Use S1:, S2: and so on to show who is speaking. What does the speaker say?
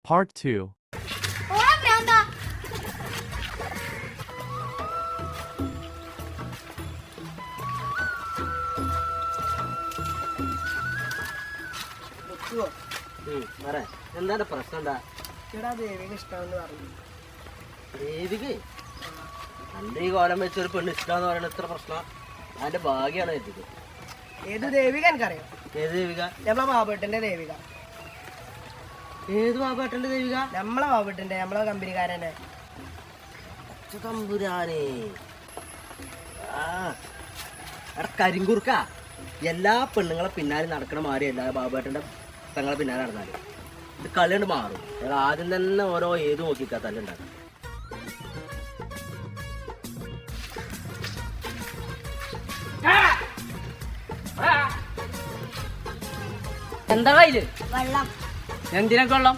S1: Part 2.
S2: ഓടാ ഭ്രാന്താ.
S3: എന്താണ് പ്രശ്നം? എന്താ
S4: ചേട്ടാ ദേവിക ഇഷ്ടമെന്ന് പറഞ്ഞു.
S3: ദേവിക എന്റെ ഈ കോലം വെച്ചൊരു പെണ്ണ് ഇഷ്ടമെന്ന് പറയുന്നത് ഇത്ര പ്രശ്നം? അതിന്റെ ഭാഗ്യാണ് എത്തിക്ക്.
S4: ഏത് ദേവിക എനിക്കറിയാം.
S3: ഏത് ദേവിക?
S4: നമ്മളെ ബാബുട്ടന്റെ ദേവിക.
S3: ഏത് ബാബേട്ടന്റെ ദേവിക?
S4: നമ്മളെ ബാബുട്ടന്റെ, നമ്മളെ കമ്പനിക്കാരനെ.
S3: തമ്പുരാനെ, എടാ കരിങ്കുറുക്ക, എല്ലാ പെണ്ണുങ്ങളെ പിന്നാലെ നടക്കണ മാറി എല്ലാ ബാബേട്ടന്റെ പെങ്ങളെ പിന്നാലെ നടന്നാല് ഇത് കളിയുണ്ട് മാറും. എടാ ആദ്യം തന്നെ ഓരോ ഏത് നോക്കിക്കാ തല്ലുണ്ടാക്കാം.
S5: എന്താ കയ്യില്?
S2: വെള്ളം.
S5: എന്തിനൊക്കെ വെള്ളം?